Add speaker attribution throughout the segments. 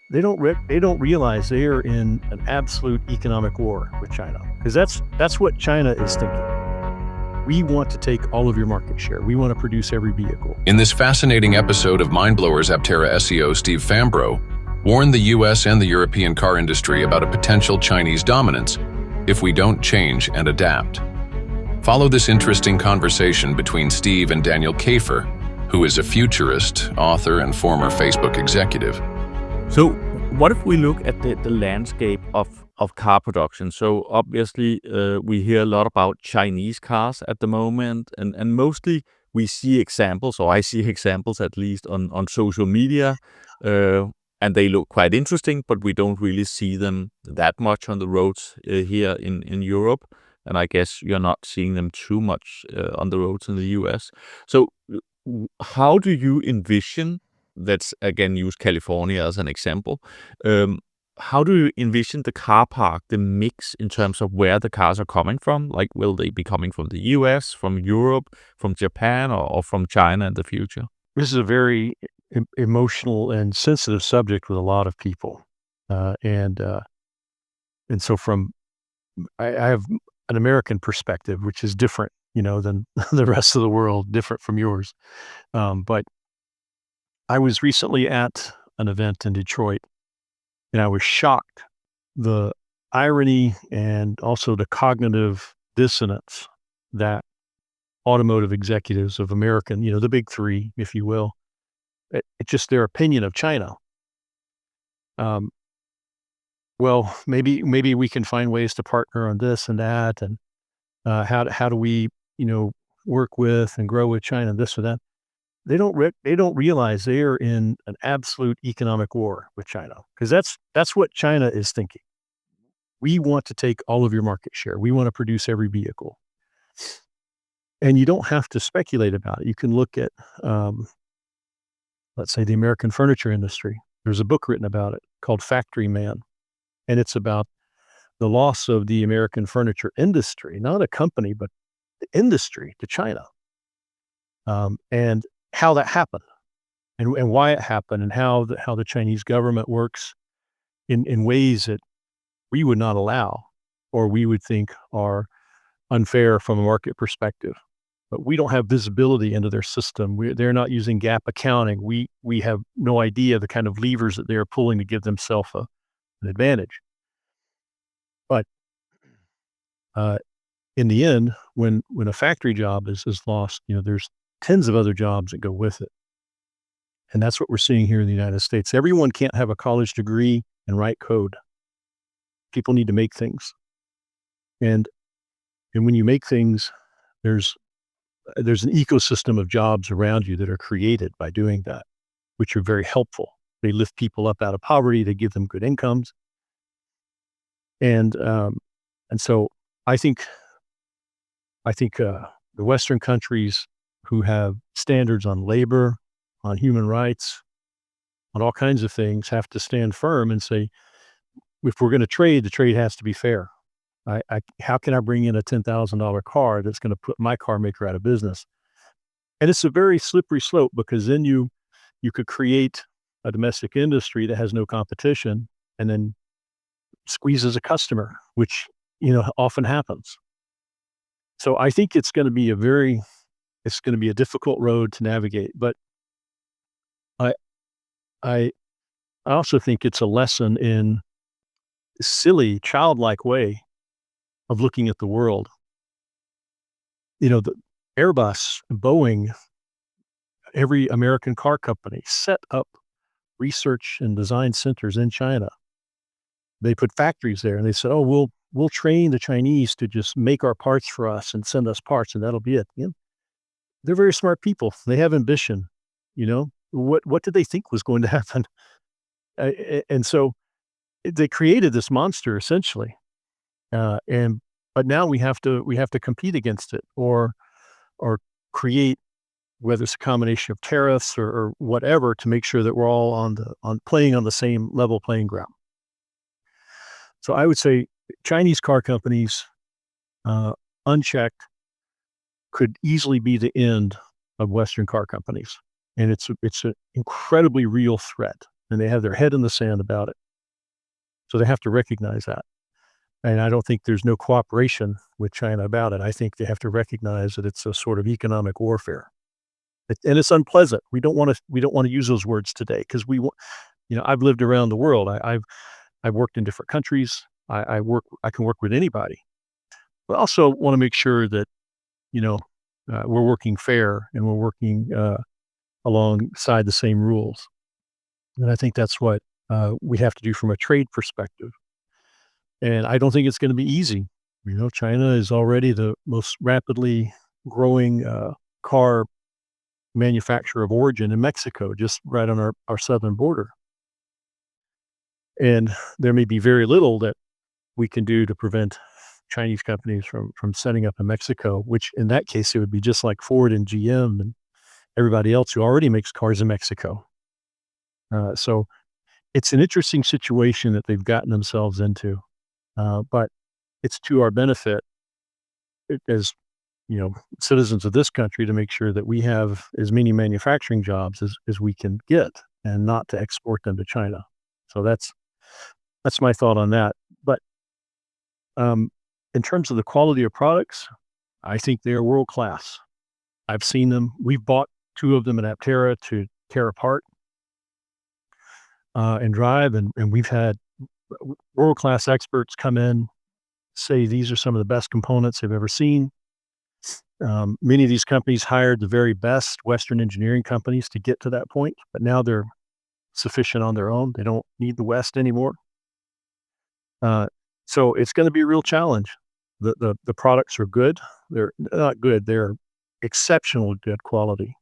Speaker 1: they don't realize they are in an absolute economic war with China, because that's what China is thinking. We want to take all of your market share. We want to produce every vehicle.
Speaker 2: In this fascinating episode of Mindblowers, Aptera SEO Steve Fambro warned the US and the European car industry about a potential Chinese dominance if we don't change and adapt. Follow this interesting conversation between Steve and Daniel Kafer, who is a futurist, author, and former Facebook executive.
Speaker 3: So what if we look at the landscape of car production? So obviously we hear a lot about Chinese cars at the moment, and mostly we see examples, or I see examples at least on social media, and they look quite interesting, but we don't really see them that much on the roads here in Europe. And I guess you're not seeing them too much on the roads in the US. So how do you envision, let's again use California as an example, how do you envision the car park, the mix in terms of where the cars are coming from? Like, will they be coming from the US, from Europe, from Japan, or from China in the future?
Speaker 1: This is a very emotional and sensitive subject with a lot of people. And so I have an American perspective, which is different, than the rest of the world, different from yours. But I was recently at an event in Detroit, and I was shocked, the irony and also the cognitive dissonance that automotive executives of American, the big three, if you will, it's just their opinion of China. Well, maybe we can find ways to partner on this and that, and how do we, work with and grow with China, this or that. They don't realize they are in an absolute economic war with China, because that's what China is thinking. We want to take all of your market share. We want to produce every vehicle. And you don't have to speculate about it. You can look at, let's say, the American furniture industry. There's a book written about it called Factory Man. And it's about the loss of the American furniture industry, not a company, but the industry, to China. And how that happened, and why it happened, and how the Chinese government works in ways that we would not allow, or we would think are unfair from a market perspective. But we don't have visibility into their system. They're not using GAAP accounting. We have no idea the kind of levers that they are pulling to give themselves an advantage. But in the end, when a factory job is lost, there's tens of other jobs that go with it. And that's what we're seeing here in the United States. Everyone can't have a college degree and write code. People need to make things. And when you make things, there's an ecosystem of jobs around you that are created by doing that, which are very helpful. They lift people up out of poverty. They give them good incomes. And so I think the Western countries who have standards on labor, on human rights, on all kinds of things, have to stand firm and say, if we're going to trade, the trade has to be fair. How can I bring in a $10,000 car that's going to put my car maker out of business? And it's a very slippery slope, because then you could create a domestic industry that has no competition and then squeezes a customer, which often happens. So I think it's going to be a difficult road to navigate. But I also think it's a lesson in silly, childlike way of looking at the world. The Airbus, Boeing, every American car company set up research and design centers in China. They put factories there, and they said, "Oh, we'll train the Chinese to just make our parts for us and send us parts, and that'll be it." They're very smart people. They have ambition. What did they think was going to happen? And so they created this monster, essentially. But now we have to compete against it, or create, whether it's a combination of tariffs or whatever, to make sure that we're all playing on the same level playing ground. So I would say Chinese car companies, unchecked, could easily be the end of Western car companies. And it's an incredibly real threat. and they have their head in the sand about it. So they have to recognize that. And I don't think there's no cooperation with China about it. I think they have to recognize that it's a sort of economic warfare. And it's unpleasant. We don't want to use those words today because I've lived around the world. I've worked in different countries. I can work with anybody. But also want to make sure that, you know, we're working fair and we're working alongside the same rules. And I think that's what we have to do from a trade perspective. And I don't think it's going to be easy. China is already the most rapidly growing car manufacturer of origin in Mexico, just right on our southern border. And there may be very little that we can do to prevent Chinese companies from setting up in Mexico, which in that case, it would be just like Ford and GM and everybody else who already makes cars in Mexico. So it's an interesting situation that they've gotten themselves into, but it's to our benefit as citizens of this country to make sure that we have as many manufacturing jobs as we can get and not to export them to China. So that's my thought on that. But in terms of the quality of products, I think they are world class. I've seen them. We've bought 2 of them at Aptera to tear apart and drive, and we've had world class experts come in, say these are some of the best components they've ever seen. Many of these companies hired the very best Western engineering companies to get to that point, but now they're sufficient on their own. They don't need the West anymore. So it's going to be a real challenge. The products are good. They're not good. They're exceptional good quality.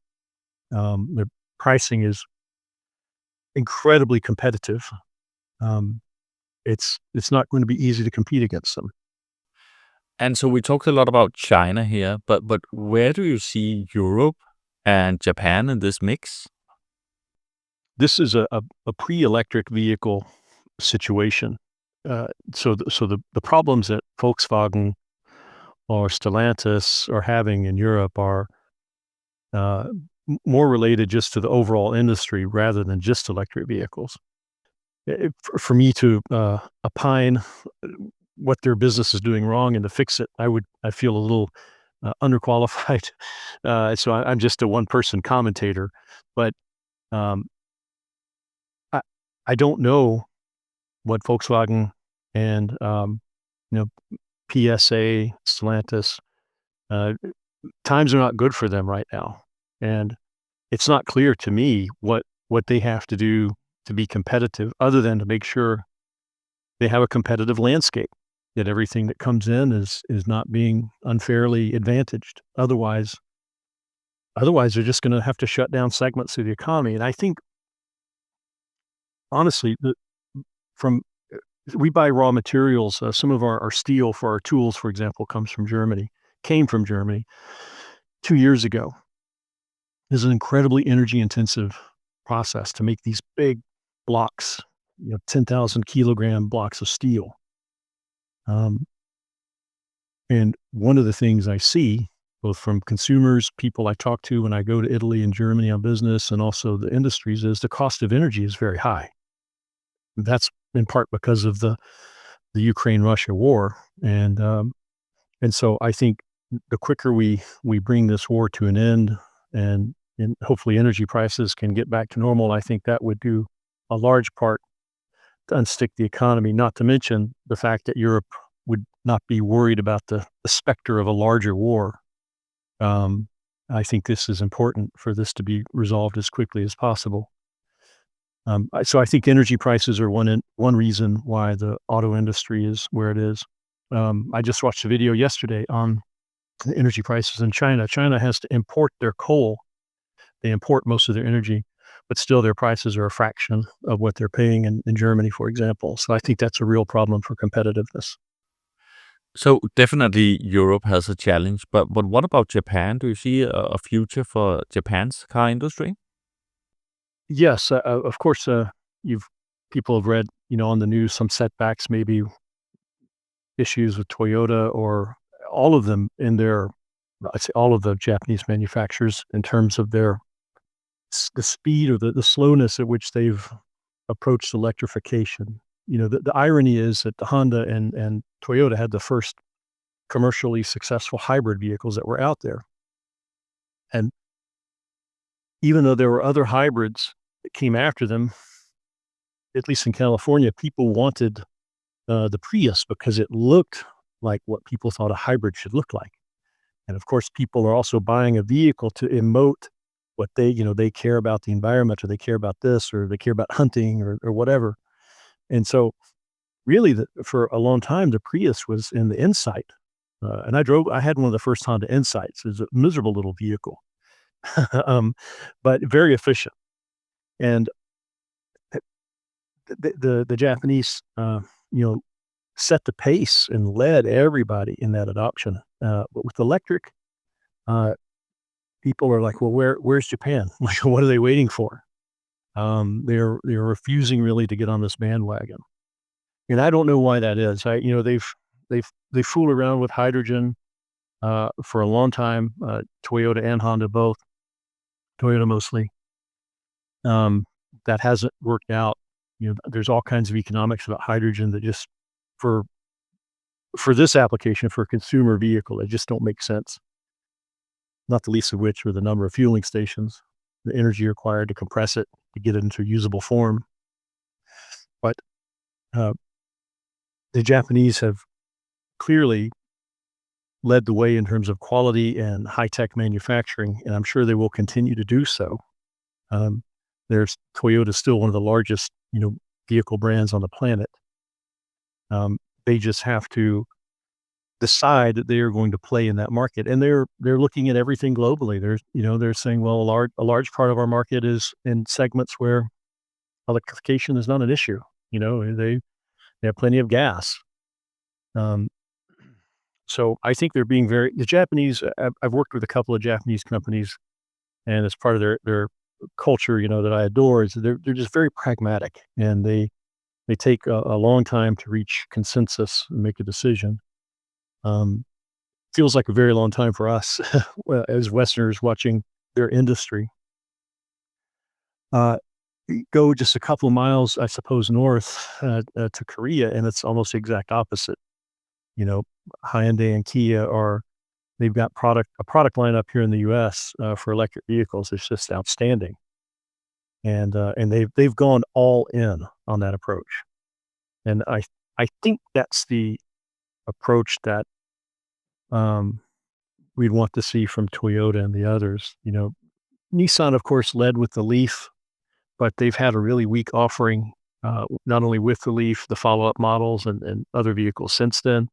Speaker 1: The pricing is incredibly competitive. It's not going to be easy to compete against them.
Speaker 3: And so we talked a lot about China here, but where do you see Europe and Japan in this mix?
Speaker 1: This is a pre-electric vehicle situation. So the problems that Volkswagen or Stellantis are having in Europe are more related just to the overall industry rather than just electric vehicles. For me to opine what their business is doing wrong and to fix it, I feel a little underqualified. So I'm just a one-person commentator, but um, I don't know what Volkswagen and PSA, Stellantis, times are not good for them right now, and it's not clear to me what they have to do to be competitive, other than to make sure they have a competitive landscape, that everything that comes in is not being unfairly advantaged. Otherwise, they're just going to have to shut down segments of the economy. And I think, honestly, from we buy raw materials. Some of our steel for our tools, for example, came from Germany 2 years ago. This is an incredibly energy intensive process to make these big blocks, 10,000 kilogram blocks of steel. And one of the things I see, both from consumers, people I talk to when I go to Italy and Germany on business, and also the industries, is the cost of energy is very high. That's in part because of the Ukraine-Russia war. And so I think the quicker we bring this war to an end and hopefully energy prices can get back to normal, I think that would do a large part to unstick the economy, not to mention the fact that Europe would not be worried about the specter of a larger war. I think this is important for this to be resolved as quickly as possible. So I think energy prices are one reason why the auto industry is where it is. I just watched a video yesterday on the energy prices in China. China has to import their coal. They import most of their energy, but still their prices are a fraction of what they're paying in Germany, for example. So I think that's a real problem for competitiveness.
Speaker 3: So definitely Europe has a challenge, but what about Japan? Do you see a future for Japan's car industry?
Speaker 1: Yes, of course, people have read, on the news, some setbacks, maybe issues with Toyota or all of them I'd say all of the Japanese manufacturers in terms of the speed or the slowness at which they've approached electrification. The irony is that the Honda and Toyota had the first commercially successful hybrid vehicles that were out there. And even though there were other hybrids that came after them, at least in California, people wanted the Prius because it looked like what people thought a hybrid should look like. And of course, people are also buying a vehicle to emote what they care about the environment, or they care about this, or they care about hunting, or whatever. And so really for a long time, the Prius was in the Insight. And I had one of the first Honda Insights. It was a miserable little vehicle, but very efficient. And the Japanese, set the pace and led everybody in that adoption. But with electric, people are like, well, where's Japan? Like, what are they waiting for? They're refusing really to get on this bandwagon, and I don't know why that is. They fool around with hydrogen for a long time. Toyota and Honda both, Toyota mostly. That hasn't worked out. There's all kinds of economics about hydrogen that just for this application, for a consumer vehicle, they just don't make sense. Not the least of which are the number of fueling stations, the energy required to compress it, to get it into usable form. But the Japanese have clearly led the way in terms of quality and high-tech manufacturing, and I'm sure they will continue to do so. Toyota is still one of the largest, vehicle brands on the planet. They just have to decide that they are going to play in that market, and they're looking at everything globally. They're saying, well, a large part of our market is in segments where electrification is not an issue. They have plenty of gas. So I think they're being the Japanese. I've worked with a couple of Japanese companies, and as part of their culture, that I adore, is they're just very pragmatic, and they take a long time to reach consensus and make a decision. Feels like a very long time for us as Westerners watching their industry. Go just a couple of miles, I suppose, north to Korea, and it's almost the exact opposite. Hyundai and Kia they've got a product line up here in the U.S. For electric vehicles. It's just outstanding, and they've gone all in on that approach, and I think that's the approach that we'd want to see from Toyota and the others. Nissan, of course, led with the Leaf, but they've had a really weak offering, not only with the Leaf, the follow-up models and other vehicles since then.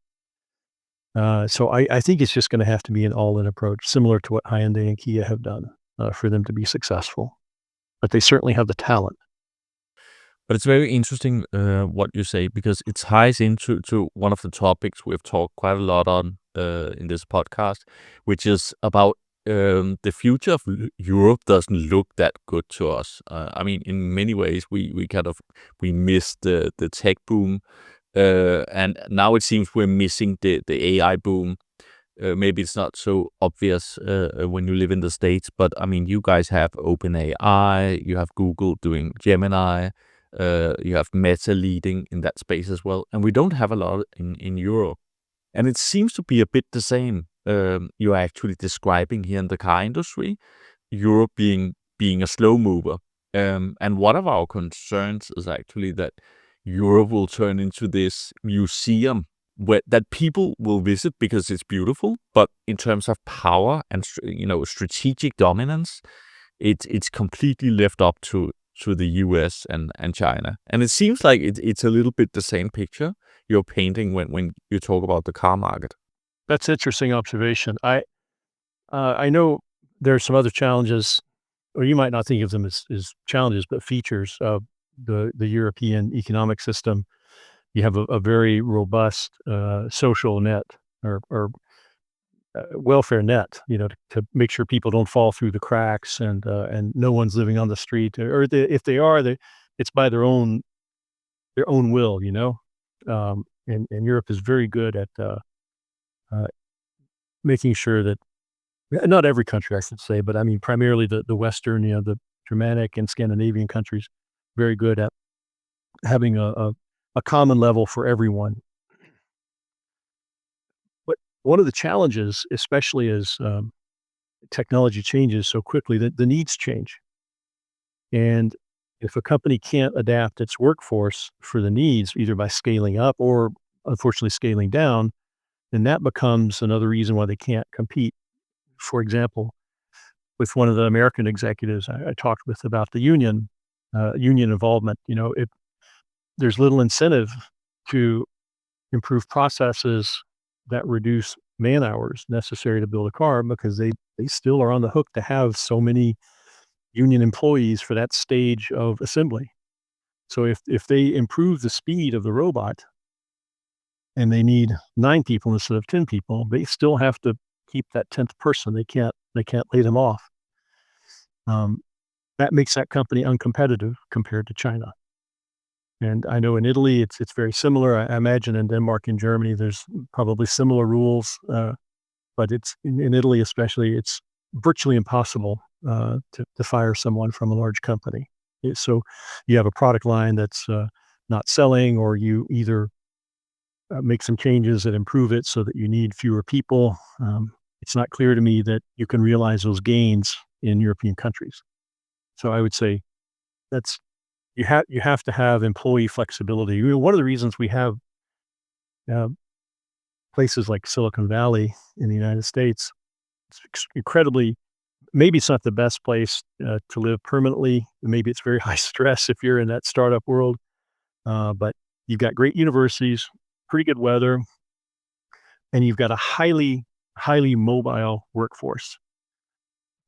Speaker 1: So I think it's just going to have to be an all-in approach, similar to what Hyundai and Kia have done for them to be successful. But they certainly have the talent.
Speaker 3: But it's very interesting what you say, because it ties into one of the topics we've talked quite a lot on in this podcast, which is about the future of Europe doesn't look that good to us. I mean, in many ways, we missed the tech boom, and now it seems we're missing the AI boom. Maybe it's not so obvious when you live in the States, but I mean, you guys have OpenAI, you have Google doing Gemini, you have Meta leading in that space as well, and we don't have a lot in Europe. And it seems to be a bit the same you're actually describing here in the car industry, Europe being a slow mover. And one of our concerns is actually that Europe will turn into this museum that people will visit because it's beautiful, but in terms of power and strategic dominance, it's completely left up to the US and China. And it seems like it's a little bit the same picture you're painting when you talk about the car market.
Speaker 1: That's an interesting observation. I know there are some other challenges, or you might not think of them as challenges, but features of the European economic system. You have a very robust social net or welfare net, to make sure people don't fall through the cracks, and no one's living on the street, or if they are, it's by their own will, and Europe is very good at making sure that, not every country, I should say, but I mean primarily the Western, the Germanic and Scandinavian countries, very good at having a common level for everyone. But one of the challenges, especially as technology changes so quickly, that the needs change. And if a company can't adapt its workforce for the needs, either by scaling up or unfortunately scaling down, then that becomes another reason why they can't compete. For example, with one of the American executives I talked with about the union involvement, there's little incentive to improve processes that reduce man hours necessary to build a car because they still are on the hook to have so many union employees for that stage of assembly. So if they improve the speed of the robot and they need 9 people instead of 10 people, they still have to keep that 10th person. They can't lay them off. Um, that makes that company uncompetitive compared to China. And I know in Italy, it's very similar. I imagine in Denmark and Germany, there's probably similar rules, but it's in Italy especially, it's virtually impossible to fire someone from a large company. So you have a product line that's not selling, or you either make some changes that improve it so that you need fewer people. It's not clear to me that you can realize those gains in European countries. So I would say that's you have to have employee flexibility. One of the reasons we have uh, places like Silicon Valley in the United States, it's incredibly. Maybe it's not the best place to live permanently. Maybe it's very high stress if you're in that startup world. But you've got great universities, pretty good weather, and you've got a highly mobile workforce.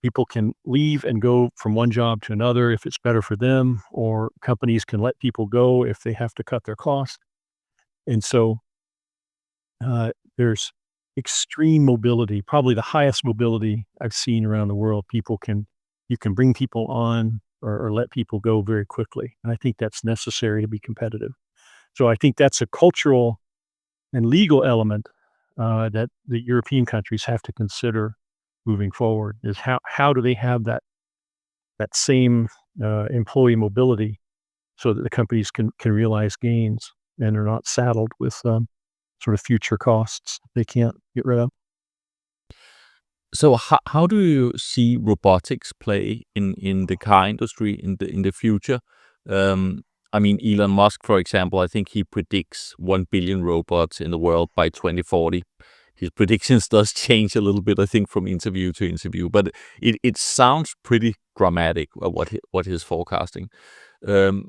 Speaker 1: People can leave and go from one job to another if it's better for them, or companies can let people go if they have to cut their costs. And so there's extreme mobility, probably the highest mobility I've seen around the world. You can bring people on or let people go very quickly. And I think that's necessary to be competitive. So I think that's a cultural and legal element that the European countries have to consider moving forward, is how do they have that same employee mobility so that the companies can realize gains and are not saddled with sort of future costs they can't get rid of.
Speaker 3: So how do you see robotics play in the car industry in the future? Um, I mean, Elon Musk, for example, I think he predicts 1 billion robots in the world by 2040. His predictions does change a little bit, I think, from interview to interview, but it sounds pretty dramatic, what he's forecasting. Um,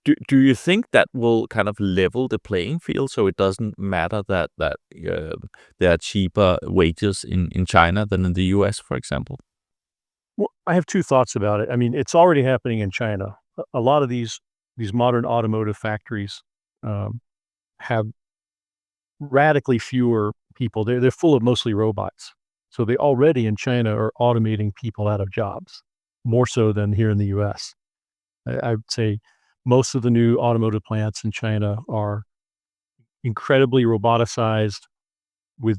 Speaker 3: do you think that will kind of level the playing field, so it doesn't matter that there are cheaper wages in China than in the US, for example?
Speaker 1: Well, I have two thoughts about it. I mean, it's already happening in China. A lot of these modern automotive factories um, have radically fewer people. They're full of mostly robots. So they already in China are automating people out of jobs, more so than here in the US. I would say most of the new automotive plants in China are incredibly roboticized with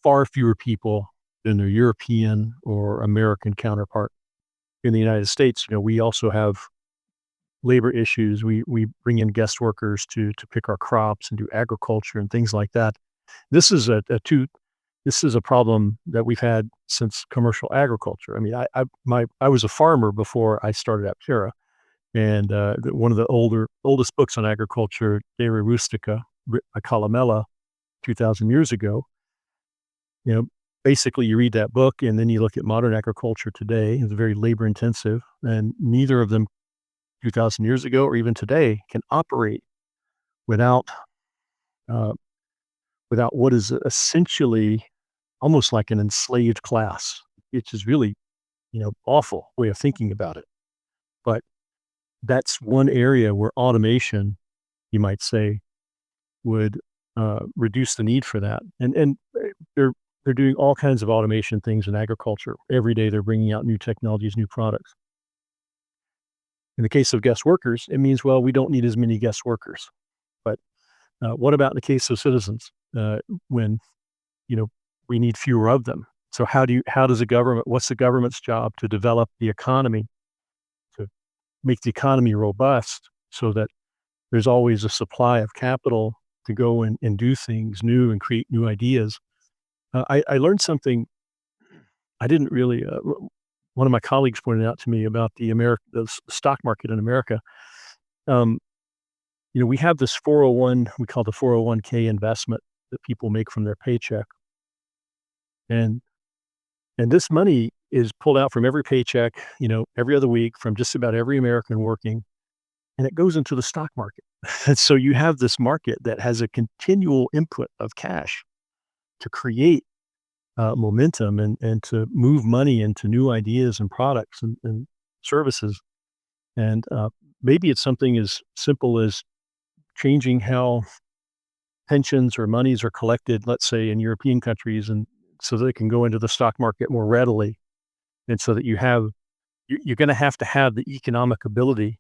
Speaker 1: far fewer people than their European or American counterpart. In the United States, we also have labor issues. We bring in guest workers to pick our crops and do agriculture and things like that. This is this is a problem that we've had since commercial agriculture. I mean, I was a farmer before I started Aptera, and one of the oldest books on agriculture, De Re Rustica, written by Columella 2,000 years ago. You know, basically, you read that book and then you look at modern agriculture today. It's very labor intensive, and neither of them 2,000 years ago or even today can operate without uh, without what is essentially almost like an enslaved class, which is really awful way of thinking about it. But that's one area where automation, you might say, would reduce the need for that. And they're doing all kinds of automation things in agriculture. Every day they're bringing out new technologies, new products. In the case of guest workers, it means, well, we don't need as many guest workers. But what about in the case of citizens when we need fewer of them? So how does the government? What's the government's job to develop the economy, to make the economy robust, so that there's always a supply of capital to go and do things new and create new ideas. I learned something I didn't really, one of my colleagues pointed out to me about the stock market in America. Um, we have this 401, we call the 401k investment that people make from their paycheck. And this money is pulled out from every paycheck, every other week from just about every American working, and it goes into the stock market. And so you have this market that has a continual input of cash to create momentum and to move money into new ideas and products and services. And maybe it's something as simple as changing how pensions or monies are collected, let's say in European countries, and so they can go into the stock market more readily. And so that you're going to have the economic ability,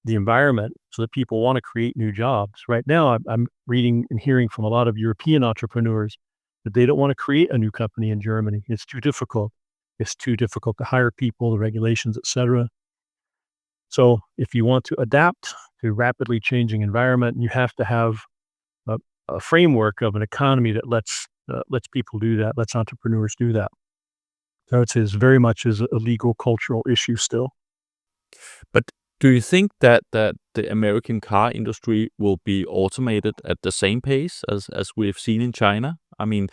Speaker 1: the environment, so that people want to create new jobs. Right now, I'm reading and hearing from a lot of European entrepreneurs that they don't want to create a new company in Germany. It's too difficult. It's too difficult to hire people, the regulations, et cetera. So if you want to adapt to rapidly changing environment, you have to have a, a framework of an economy that lets people do that, lets entrepreneurs do that. So it's very much is a legal cultural issue still.
Speaker 3: But do you think that the American car industry will be automated at the same pace as we've seen in China? I mean,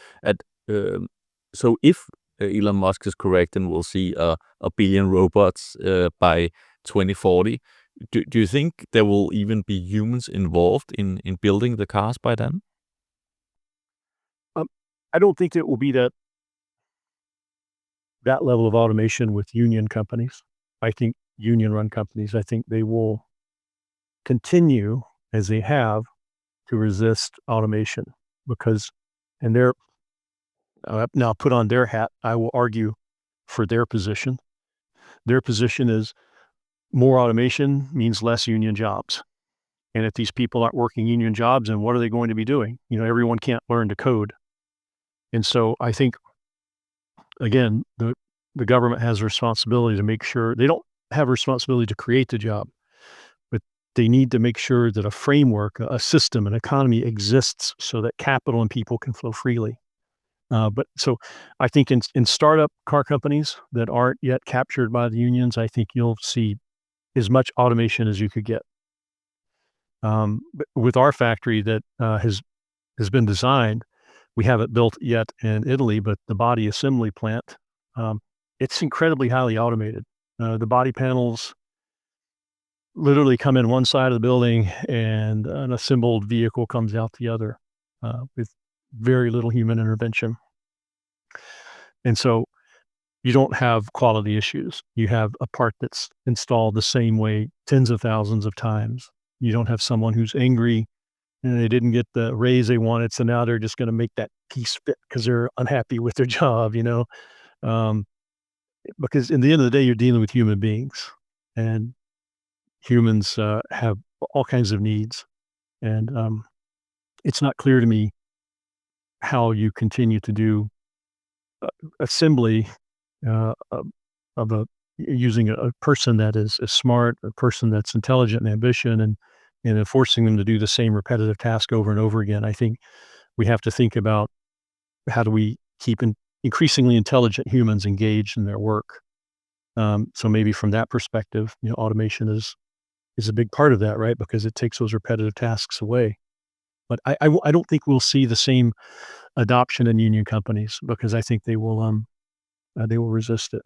Speaker 3: so if Elon Musk is correct and we'll see a billion robots by 2040, do you think there will even be humans involved in building the cars by then?
Speaker 1: I don't think it will be that level of automation with union companies. I think union-run companies, I think they will continue as they have to resist automation because, and they're now put on their hat, I will argue for their position. Their position is more automation means less union jobs. And if these people aren't working union jobs, then what are they going to be doing? Everyone can't learn to code. And so I think, again, the government has a responsibility to make sure they don't have a responsibility to create the job, but they need to make sure that a framework, a system, an economy exists so that capital and people can flow freely. But so I think in startup car companies that aren't yet captured by the unions, I think you'll see as much automation as you could get. But with our factory that has been designed, we haven't built yet in Italy, but the body assembly plant, it's incredibly highly automated. The body panels literally come in one side of the building and an assembled vehicle comes out the other with very little human intervention. And so you don't have quality issues. You have a part that's installed the same way tens of thousands of times. You don't have someone who's angry and they didn't get the raise they wanted, so now they're just gonna make that piece fit because they're unhappy with their job, Um, because in the end of the day, you're dealing with human beings, and humans, have all kinds of needs, and, it's not clear to me how you continue to do, assembly, of using a person that is smart, a person that's intelligent and ambition, and forcing them to do the same repetitive task over and over again. I think we have to think about how do we keep increasingly intelligent humans engaged in their work. So maybe from that perspective, automation is a big part of that, right? Because it takes those repetitive tasks away. But I don't think we'll see the same adoption in union companies because I think they will resist it.